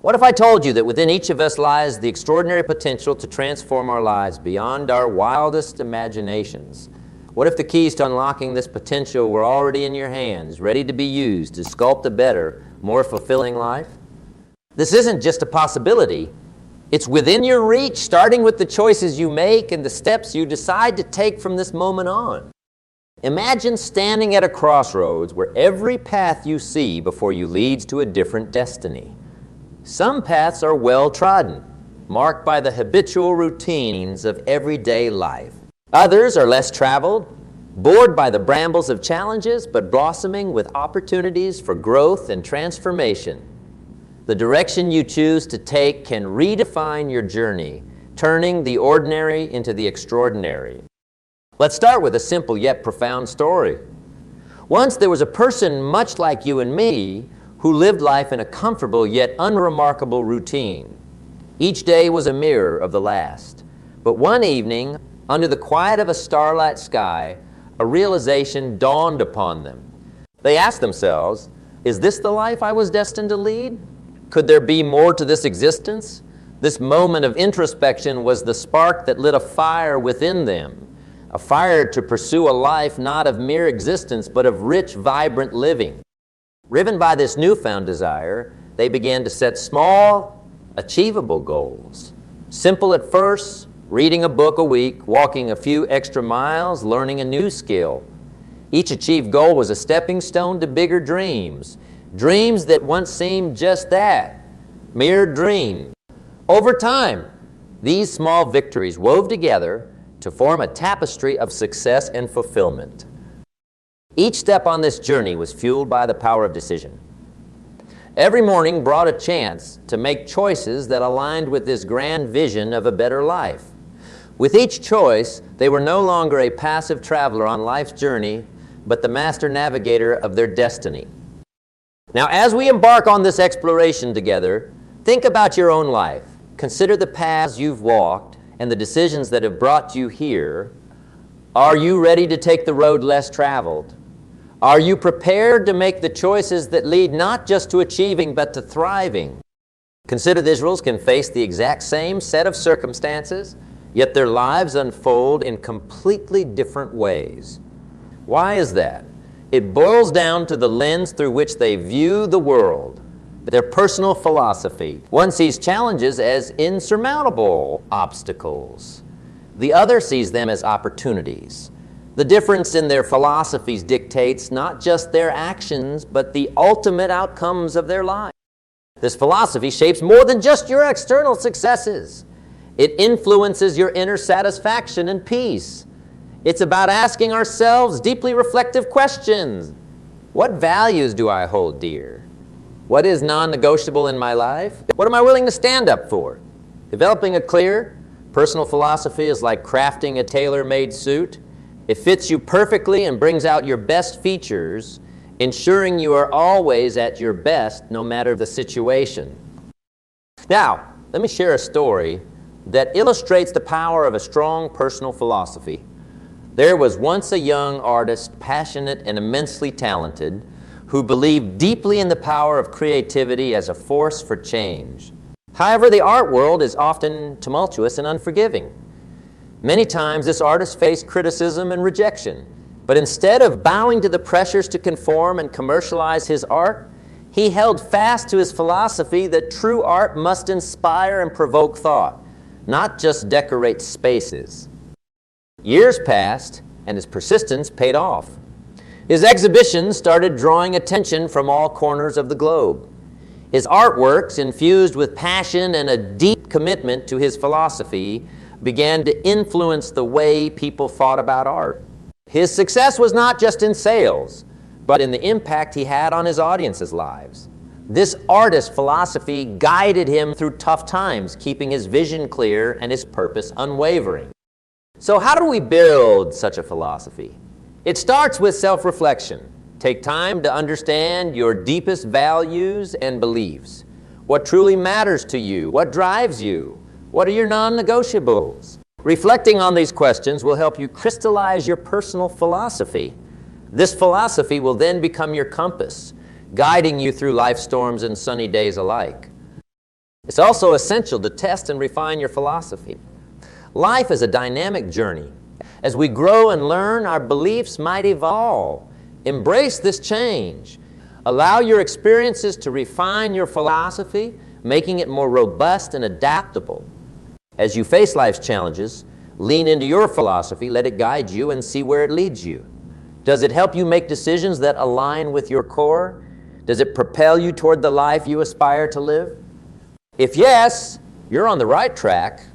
What if I told you that within each of us lies the extraordinary potential to transform our lives beyond our wildest imaginations? What if the keys to unlocking this potential were already in your hands, ready to be used to sculpt a better, more fulfilling life? This isn't just a possibility. It's within your reach, starting with the choices you make and the steps you decide to take from this moment on. Imagine standing at a crossroads where every path you see before you leads to a different destiny. Some paths are well-trodden, marked by the habitual routines of everyday life. Others are less traveled, bored by the brambles of challenges, but blossoming with opportunities for growth and transformation. The direction you choose to take can redefine your journey, turning the ordinary into the extraordinary. Let's start with a simple yet profound story. Once there was a person much like you and me who lived life in a comfortable yet unremarkable routine. Each day was a mirror of the last. But one evening, under the quiet of a starlight sky, a realization dawned upon them. They asked themselves, is this the life I was destined to lead? Could there be more to this existence? This moment of introspection was the spark that lit a fire within them, a fire to pursue a life not of mere existence, but of rich, vibrant living. Driven by this newfound desire, they began to set small, achievable goals. Simple at first, reading a book a week, walking a few extra miles, learning a new skill. Each achieved goal was a stepping stone to bigger dreams, dreams that once seemed just that, mere dreams. Over time, these small victories wove together to form a tapestry of success and fulfillment. Each step on this journey was fueled by the power of decision. Every morning brought a chance to make choices that aligned with this grand vision of a better life. With each choice, they were no longer a passive traveler on life's journey, but the master navigator of their destiny. Now, as we embark on this exploration together, think about your own life. Consider the paths you've walked and the decisions that have brought you here. Are you ready to take the road less traveled? Are you prepared to make the choices that lead not just to achieving, but to thriving? Consider the Israelites can face the exact same set of circumstances, yet their lives unfold in completely different ways. Why is that? It boils down to the lens through which they view the world, their personal philosophy. One sees challenges as insurmountable obstacles. The other sees them as opportunities. The difference in their philosophies dictates not just their actions, but the ultimate outcomes of their lives. This philosophy shapes more than just your external successes. It influences your inner satisfaction and peace. It's about asking ourselves deeply reflective questions. What values do I hold dear? What is non-negotiable in my life? What am I willing to stand up for? Developing a clear, personal philosophy is like crafting a tailor-made suit. It fits you perfectly and brings out your best features, ensuring you are always at your best no matter the situation. Now, let me share a story that illustrates the power of a strong personal philosophy. There was once a young artist, passionate and immensely talented, who believed deeply in the power of creativity as a force for change. However, the art world is often tumultuous and unforgiving. Many times this artist faced criticism and rejection, but instead of bowing to the pressures to conform and commercialize his art, he held fast to his philosophy that true art must inspire and provoke thought, not just decorate spaces. Years passed, and his persistence paid off. His exhibitions started drawing attention from all corners of the globe. His artworks, infused with passion and a deep commitment to his philosophy, began to influence the way people thought about art. His success was not just in sales, but in the impact he had on his audience's lives. This artist's philosophy guided him through tough times, keeping his vision clear and his purpose unwavering. So how do we build such a philosophy? It starts with self-reflection. Take time to understand your deepest values and beliefs. What truly matters to you? What drives you? What are your non-negotiables? Reflecting on these questions will help you crystallize your personal philosophy. This philosophy will then become your compass, guiding you through life storms and sunny days alike. It's also essential to test and refine your philosophy. Life is a dynamic journey. As we grow and learn, our beliefs might evolve. Embrace this change. Allow your experiences to refine your philosophy, making it more robust and adaptable. As you face life's challenges, lean into your philosophy, let it guide you, and see where it leads you. Does it help you make decisions that align with your core? Does it propel you toward the life you aspire to live? If yes, you're on the right track.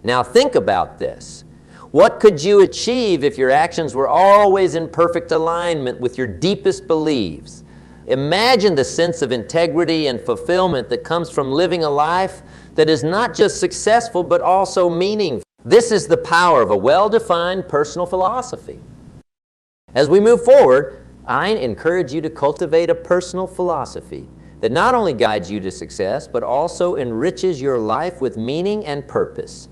Now think about this. What could you achieve if your actions were always in perfect alignment with your deepest beliefs? Imagine the sense of integrity and fulfillment that comes from living a life that is not just successful but also meaningful. This is the power of a well-defined personal philosophy. As we move forward, I encourage you to cultivate a personal philosophy that not only guides you to success, but also enriches your life with meaning and purpose.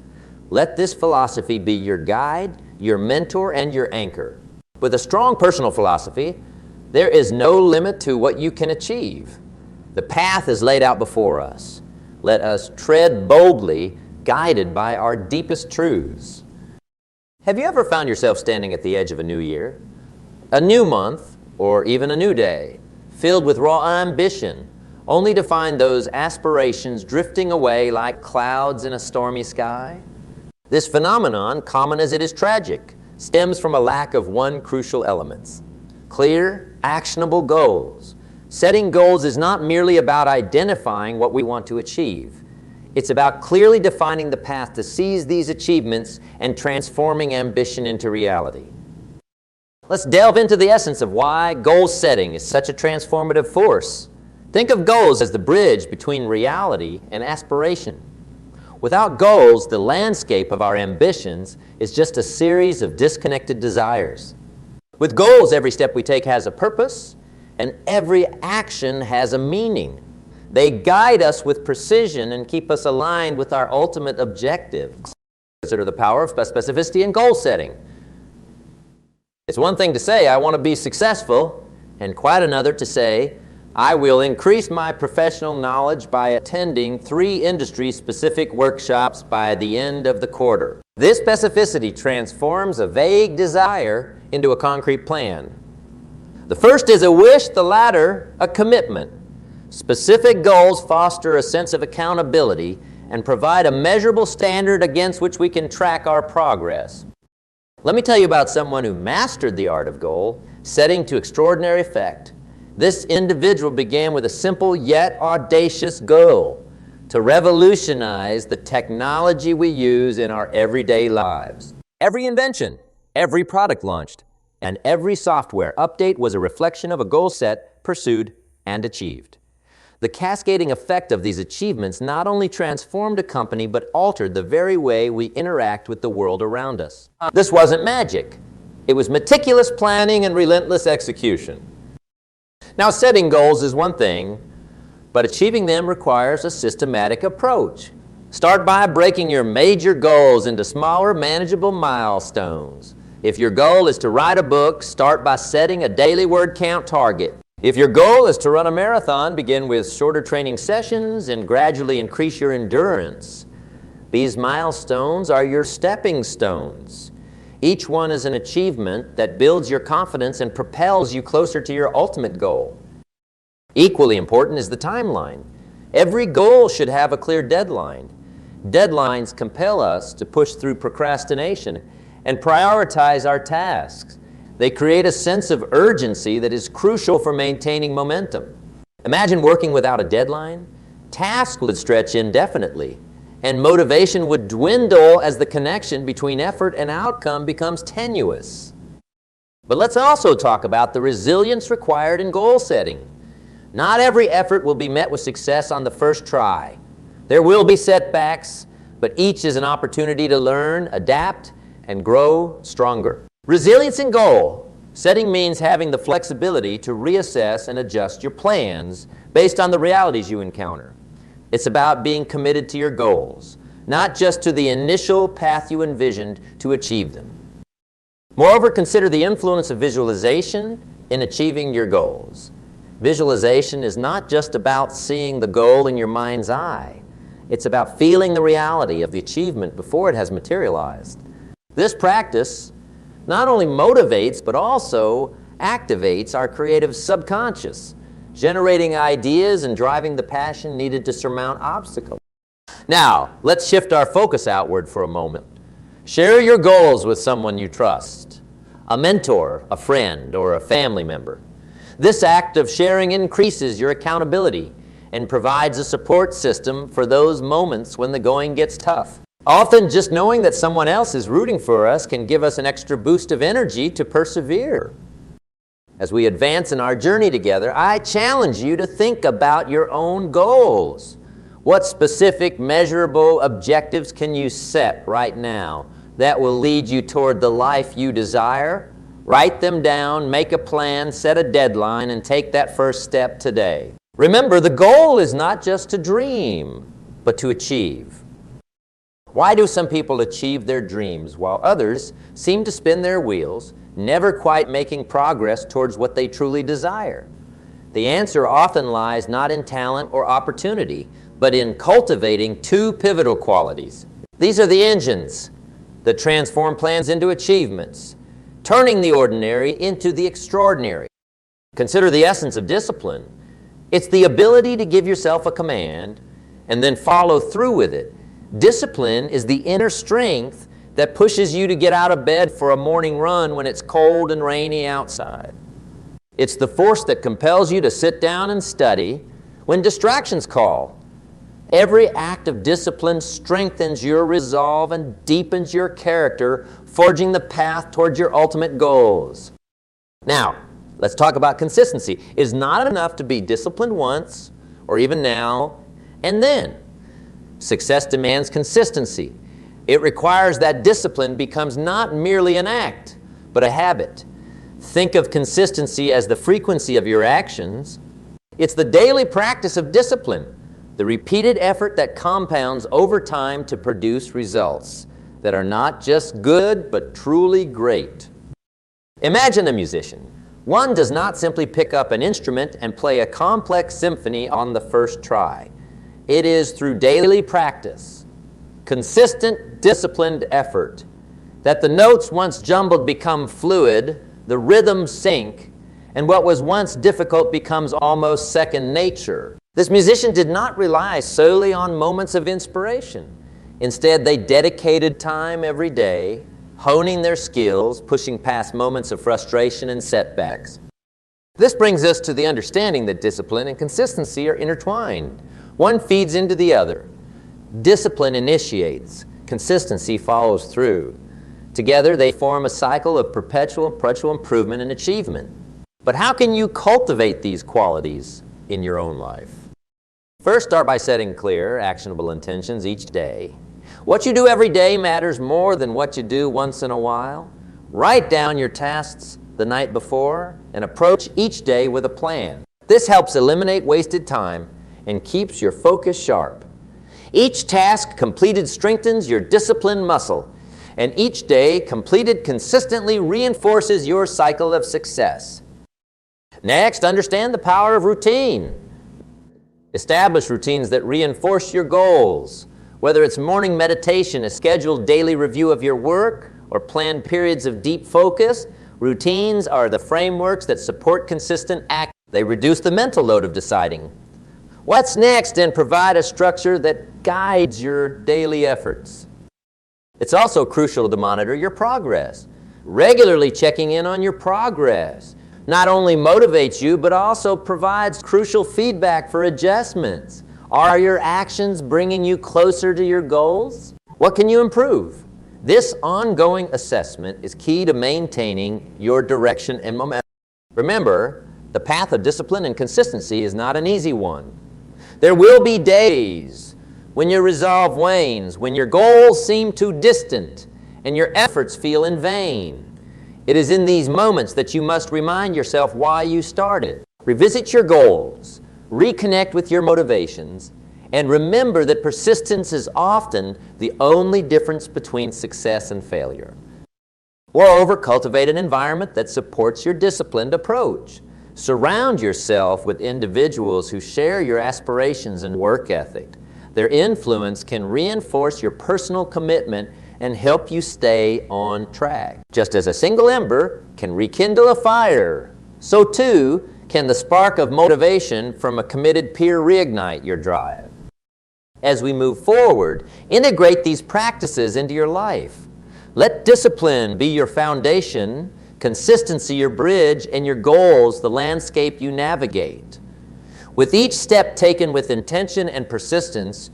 Let this philosophy be your guide, your mentor, and your anchor. With a strong personal philosophy, there is no limit to what you can achieve. The path is laid out before us. Let us tread boldly, guided by our deepest truths. Have you ever found yourself standing at the edge of a new year, a new month, or even a new day, filled with raw ambition, only to find those aspirations drifting away like clouds in a stormy sky? This phenomenon, common as it is tragic, stems from a lack of one crucial element: clear, actionable goals. Setting goals is not merely about identifying what we want to achieve. It's about clearly defining the path to seize these achievements and transforming ambition into reality. Let's delve into the essence of why goal setting is such a transformative force. Think of goals as the bridge between reality and aspiration. Without goals, the landscape of our ambitions is just a series of disconnected desires. With goals, every step we take has a purpose, and every action has a meaning. They guide us with precision and keep us aligned with our ultimate objective. Consider the power of specificity in goal setting. It's one thing to say, I want to be successful, and quite another to say, I will increase my professional knowledge by attending 3 industry-specific workshops by the end of the quarter. This specificity transforms a vague desire into a concrete plan. The first is a wish, the latter a commitment. Specific goals foster a sense of accountability and provide a measurable standard against which we can track our progress. Let me tell you about someone who mastered the art of goal setting to extraordinary effect. This individual began with a simple yet audacious goal: to revolutionize the technology we use in our everyday lives. Every invention, every product launched, and every software update was a reflection of a goal set, pursued, and achieved. The cascading effect of these achievements not only transformed a company, but altered the very way we interact with the world around us. This wasn't magic. It was meticulous planning and relentless execution. Now, setting goals is one thing, but achieving them requires a systematic approach. Start by breaking your major goals into smaller, manageable milestones. If your goal is to write a book, start by setting a daily word count target. If your goal is to run a marathon, begin with shorter training sessions and gradually increase your endurance. These milestones are your stepping stones. Each one is an achievement that builds your confidence and propels you closer to your ultimate goal. Equally important is the timeline. Every goal should have a clear deadline. Deadlines compel us to push through procrastination and prioritize our tasks. They create a sense of urgency that is crucial for maintaining momentum. Imagine working without a deadline. Tasks would stretch indefinitely, and motivation would dwindle as the connection between effort and outcome becomes tenuous. But let's also talk about the resilience required in goal setting. Not every effort will be met with success on the first try. There will be setbacks, but each is an opportunity to learn, adapt, and grow stronger. Resilience in goal setting means having the flexibility to reassess and adjust your plans based on the realities you encounter. It's about being committed to your goals, not just to the initial path you envisioned to achieve them. Moreover, consider the influence of visualization in achieving your goals. Visualization is not just about seeing the goal in your mind's eye. It's about feeling the reality of the achievement before it has materialized. This practice not only motivates but also activates our creative subconscious, generating ideas and driving the passion needed to surmount obstacles. Now, let's shift our focus outward for a moment. Share your goals with someone you trust, a mentor, a friend, or a family member. This act of sharing increases your accountability and provides a support system for those moments when the going gets tough. Often just knowing that someone else is rooting for us can give us an extra boost of energy to persevere. As we advance in our journey together, I challenge you to think about your own goals. What specific, measurable objectives can you set right now that will lead you toward the life you desire? Write them down, make a plan, set a deadline, and take that first step today. Remember, the goal is not just to dream, but to achieve. Why do some people achieve their dreams while others seem to spin their wheels, never quite making progress towards what they truly desire? The answer often lies not in talent or opportunity, but in cultivating two pivotal qualities. These are the engines that transform plans into achievements, turning the ordinary into the extraordinary. Consider the essence of discipline. It's the ability to give yourself a command and then follow through with it. Discipline is the inner strength that pushes you to get out of bed for a morning run when it's cold and rainy outside. It's the force that compels you to sit down and study when distractions call. Every act of discipline strengthens your resolve and deepens your character, forging the path towards your ultimate goals. Now, let's talk about consistency. It's not enough to be disciplined once, or even now, and then. Success demands consistency. It requires that discipline becomes not merely an act, but a habit. Think of consistency as the frequency of your actions. It's the daily practice of discipline, the repeated effort that compounds over time to produce results that are not just good, but truly great. Imagine a musician. One does not simply pick up an instrument and play a complex symphony on the first try. It is through daily practice, consistent, disciplined effort, that the notes once jumbled become fluid, the rhythms sink, and what was once difficult becomes almost second nature. This musician did not rely solely on moments of inspiration. Instead, they dedicated time every day, honing their skills, pushing past moments of frustration and setbacks. This brings us to the understanding that discipline and consistency are intertwined. One feeds into the other. Discipline initiates, consistency follows through. Together, they form a cycle of perpetual improvement and achievement. But how can you cultivate these qualities in your own life? First, start by setting clear, actionable intentions each day. What you do every day matters more than what you do once in a while. Write down your tasks the night before and approach each day with a plan. This helps eliminate wasted time and keeps your focus sharp. Each task completed strengthens your discipline muscle, and each day completed consistently reinforces your cycle of success. Next, understand the power of routine. Establish routines that reinforce your goals. Whether it's morning meditation, a scheduled daily review of your work, or planned periods of deep focus, routines are the frameworks that support consistent action. They reduce the mental load of deciding what's next and provide a structure that guides your daily efforts. It's also crucial to monitor your progress. Regularly checking in on your progress not only motivates you, but also provides crucial feedback for adjustments. Are your actions bringing you closer to your goals? What can you improve? This ongoing assessment is key to maintaining your direction and momentum. Remember, the path of discipline and consistency is not an easy one. There will be days when your resolve wanes, when your goals seem too distant, and your efforts feel in vain. It is in these moments that you must remind yourself why you started. Revisit your goals, reconnect with your motivations, and remember that persistence is often the only difference between success and failure. Moreover, cultivate an environment that supports your disciplined approach. Surround yourself with individuals who share your aspirations and work ethic. Their influence can reinforce your personal commitment and help you stay on track. Just as a single ember can rekindle a fire, so too can the spark of motivation from a committed peer reignite your drive. As we move forward, integrate these practices into your life. Let discipline be your foundation, consistency your bridge, and your goals the landscape you navigate. With each step taken with intention and persistence,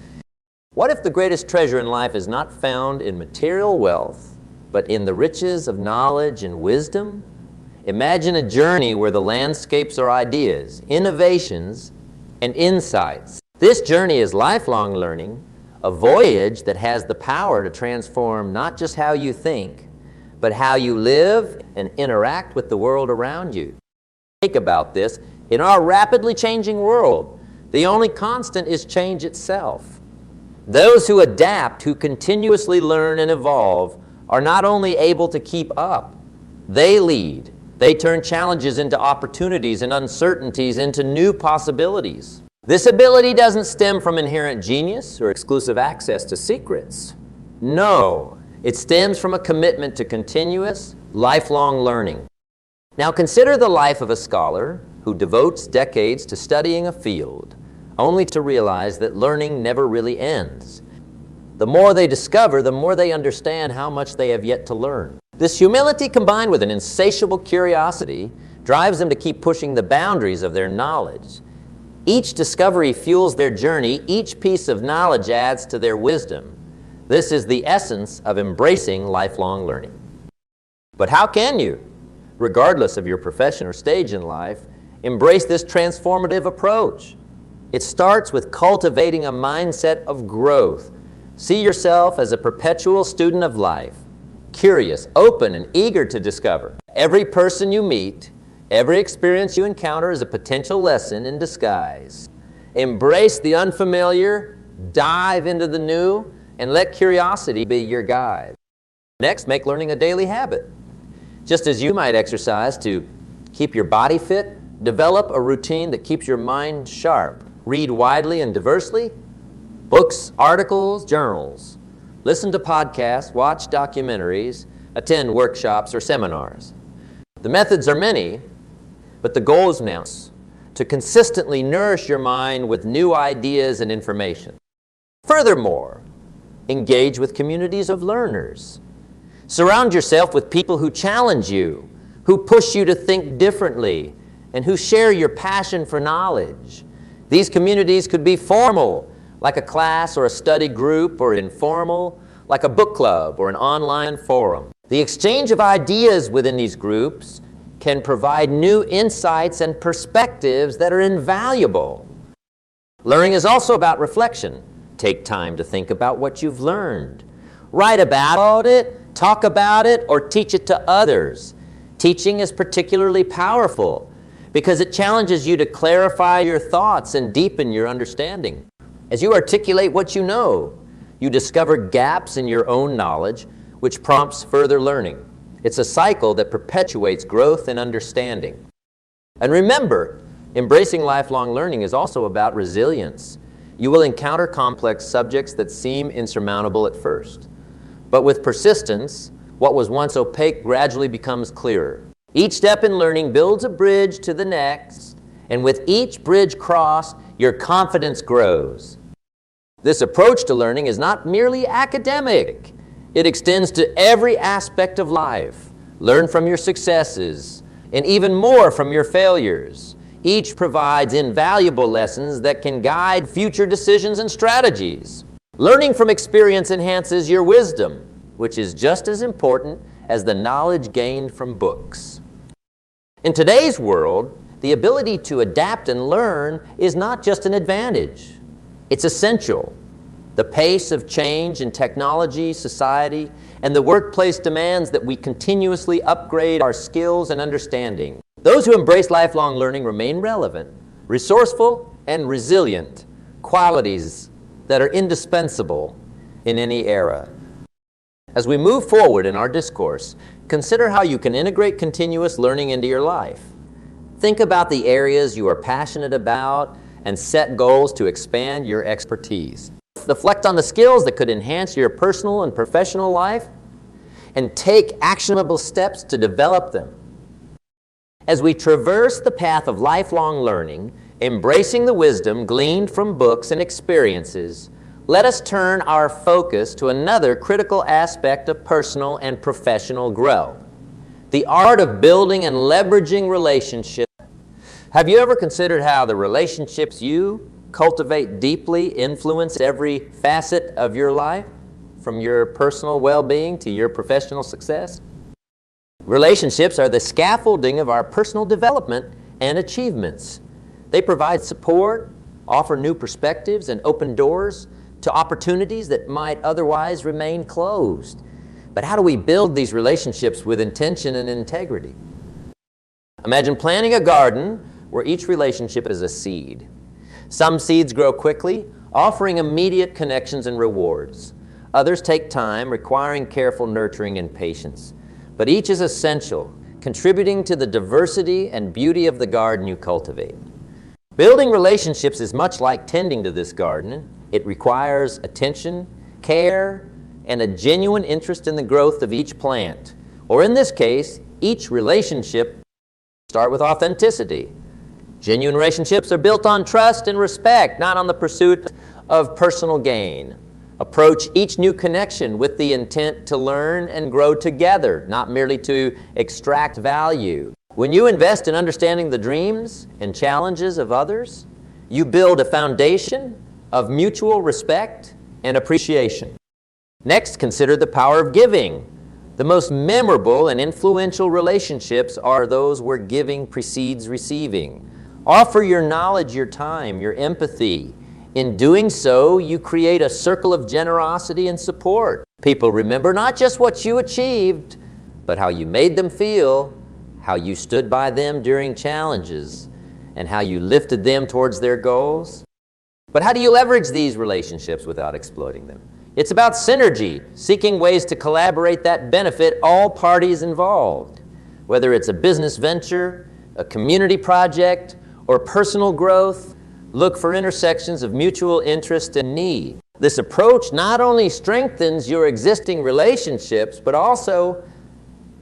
what if the greatest treasure in life is not found in material wealth, but in the riches of knowledge and wisdom? Imagine a journey where the landscapes are ideas, innovations, and insights. This journey is lifelong learning, a voyage that has the power to transform not just how you think, but how you live and interact with the world around you. Think about this. In our rapidly changing world, the only constant is change itself. Those who adapt, who continuously learn and evolve, are not only able to keep up, they lead. They turn challenges into opportunities and uncertainties into new possibilities. This ability doesn't stem from inherent genius or exclusive access to secrets. No, it stems from a commitment to continuous, lifelong learning. Now consider the life of a scholar who devotes decades to studying a field, only to realize that learning never really ends. The more they discover, the more they understand how much they have yet to learn. This humility combined with an insatiable curiosity drives them to keep pushing the boundaries of their knowledge. Each discovery fuels their journey, each piece of knowledge adds to their wisdom. This is the essence of embracing lifelong learning. But how can you, regardless of your profession or stage in life, embrace this transformative approach? It starts with cultivating a mindset of growth. See yourself as a perpetual student of life, curious, open, and eager to discover. Every person you meet, every experience you encounter is a potential lesson in disguise. Embrace the unfamiliar, dive into the new, and let curiosity be your guide. Next, make learning a daily habit. Just as you might exercise to keep your body fit, develop a routine that keeps your mind sharp. Read widely and diversely, books, articles, journals. Listen to podcasts, watch documentaries, attend workshops or seminars. The methods are many, but the goal is now to consistently nourish your mind with new ideas and information. Furthermore, engage with communities of learners. Surround yourself with people who challenge you, who push you to think differently, and who share your passion for knowledge. These communities could be formal, like a class or a study group, or informal, like a book club or an online forum. The exchange of ideas within these groups can provide new insights and perspectives that are invaluable. Learning is also about reflection. Take time to think about what you've learned. Write about it, talk about it, or teach it to others. Teaching is particularly powerful because it challenges you to clarify your thoughts and deepen your understanding. As you articulate what you know, you discover gaps in your own knowledge, which prompts further learning. It's a cycle that perpetuates growth and understanding. And remember, embracing lifelong learning is also about resilience. You will encounter complex subjects that seem insurmountable at first. But with persistence, what was once opaque gradually becomes clearer. Each step in learning builds a bridge to the next, and with each bridge crossed, your confidence grows. This approach to learning is not merely academic. It extends to every aspect of life. Learn from your successes, and even more from your failures. Each provides invaluable lessons that can guide future decisions and strategies. Learning from experience enhances your wisdom, which is just as important as the knowledge gained from books. In today's world, the ability to adapt and learn is not just an advantage. It's essential. The pace of change in technology, society, and the workplace demands that we continuously upgrade our skills and understanding. Those who embrace lifelong learning remain relevant, resourceful, and resilient, qualities that are indispensable in any era. As we move forward in our discourse, consider how you can integrate continuous learning into your life. Think about the areas you are passionate about and set goals to expand your expertise. Reflect on the skills that could enhance your personal and professional life and take actionable steps to develop them. As we traverse the path of lifelong learning, embracing the wisdom gleaned from books and experiences, let us turn our focus to another critical aspect of personal and professional growth: the art of building and leveraging relationships. Have you ever considered how the relationships you cultivate deeply influence every facet of your life, from your personal well-being to your professional success? Relationships are the scaffolding of our personal development and achievements. They provide support, offer new perspectives, and open doors to opportunities that might otherwise remain closed. But how do we build these relationships with intention and integrity? Imagine planting a garden where each relationship is a seed. Some seeds grow quickly, offering immediate connections and rewards. Others take time, requiring careful nurturing and patience. But each is essential, contributing to the diversity and beauty of the garden you cultivate. Building relationships is much like tending to this garden. It requires attention, care, and a genuine interest in the growth of each plant. Or in this case, each relationship starts with authenticity. Genuine relationships are built on trust and respect, not on the pursuit of personal gain. Approach each new connection with the intent to learn and grow together, not merely to extract value. When you invest in understanding the dreams and challenges of others, you build a foundation of mutual respect and appreciation. Next, consider the power of giving. The most memorable and influential relationships are those where giving precedes receiving. Offer your knowledge, your time, your empathy. In doing so, you create a circle of generosity and support. People remember not just what you achieved, but how you made them feel, how you stood by them during challenges, and how you lifted them towards their goals. But how do you leverage these relationships without exploiting them? It's about synergy, seeking ways to collaborate that benefit all parties involved. Whether it's a business venture, a community project, or personal growth, look for intersections of mutual interest and need. This approach not only strengthens your existing relationships, but also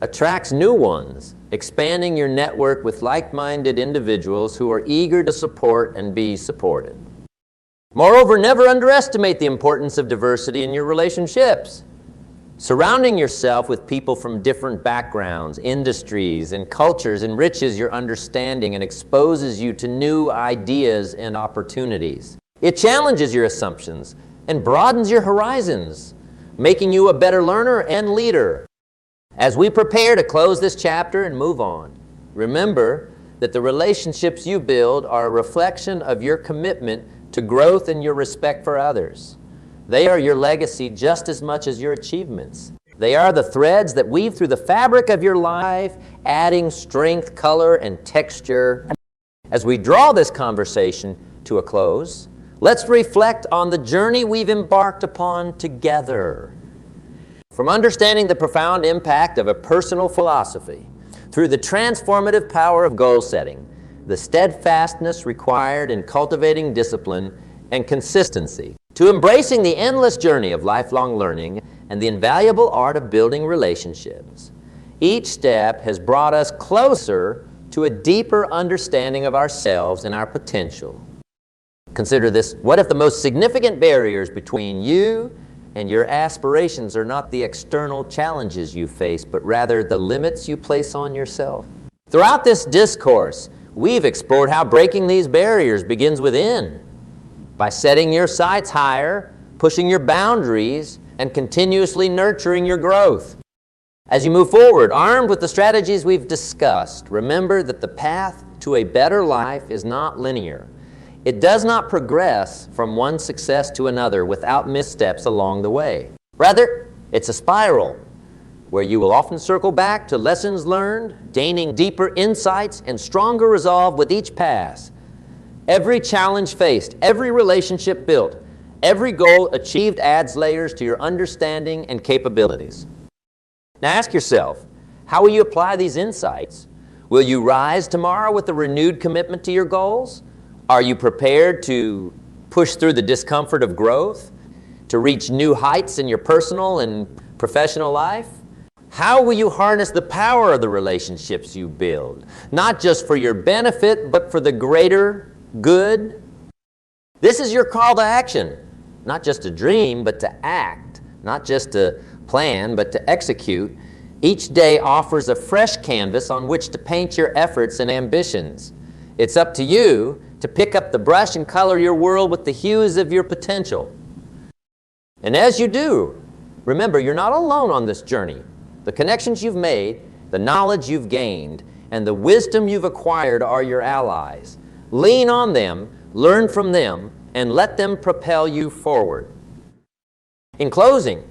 attracts new ones, expanding your network with like-minded individuals who are eager to support and be supported. Moreover, never underestimate the importance of diversity in your relationships. Surrounding yourself with people from different backgrounds, industries, and cultures enriches your understanding and exposes you to new ideas and opportunities. It challenges your assumptions and broadens your horizons, making you a better learner and leader. As we prepare to close this chapter and move on, remember that the relationships you build are a reflection of your commitment to growth and your respect for others. They are your legacy just as much as your achievements. They are the threads that weave through the fabric of your life, adding strength, color, and texture. As we draw this conversation to a close, let's reflect on the journey we've embarked upon together. From understanding the profound impact of a personal philosophy, through the transformative power of goal setting, the steadfastness required in cultivating discipline and consistency, to embracing the endless journey of lifelong learning and the invaluable art of building relationships. Each step has brought us closer to a deeper understanding of ourselves and our potential. Consider this: what if the most significant barriers between you and your aspirations are not the external challenges you face, but rather the limits you place on yourself? Throughout this discourse, we've explored how breaking these barriers begins within, by setting your sights higher, pushing your boundaries, and continuously nurturing your growth. As you move forward, armed with the strategies we've discussed, remember that the path to a better life is not linear. It does not progress from one success to another without missteps along the way. Rather, it's a spiral where you will often circle back to lessons learned, gaining deeper insights and stronger resolve with each pass. Every challenge faced, every relationship built, every goal achieved adds layers to your understanding and capabilities. Now ask yourself, how will you apply these insights Will you rise tomorrow with a renewed commitment to your goals? Are you prepared to push through the discomfort of growth, to reach new heights in your personal and professional life? How will you harness the power of the relationships you build, not just for your benefit, but for the greater good? This is your call to action, not just to dream, but to act, not just to plan, but to execute. Each day offers a fresh canvas on which to paint your efforts and ambitions. It's up to you to pick up the brush and color your world with the hues of your potential. And as you do, remember, you're not alone on this journey. The connections you've made, the knowledge you've gained, and the wisdom you've acquired are your allies. Lean on them, learn from them, and let them propel you forward. In closing,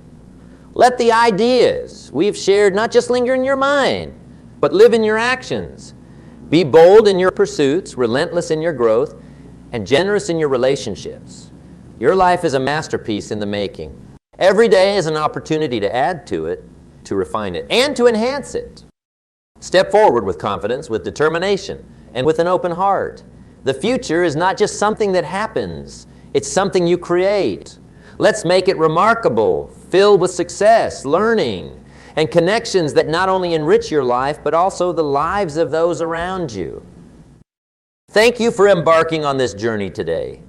let the ideas we've shared not just linger in your mind, but live in your actions. Be bold in your pursuits, relentless in your growth, and generous in your relationships. Your life is a masterpiece in the making. Every day is an opportunity to add to it, to refine it, and to enhance it. Step forward with confidence, with determination, and with an open heart. The future is not just something that happens, it's something you create. Let's make it remarkable, filled with success, learning, and connections that not only enrich your life, but also the lives of those around you. Thank you for embarking on this journey today.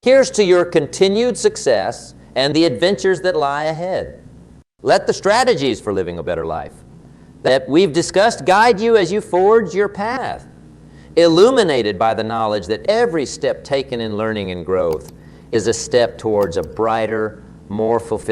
Here's to your continued success and the adventures that lie ahead. Let the strategies for living a better life that we've discussed guide you as you forge your path, illuminated by the knowledge that every step taken in learning and growth is a step towards a brighter, more fulfilling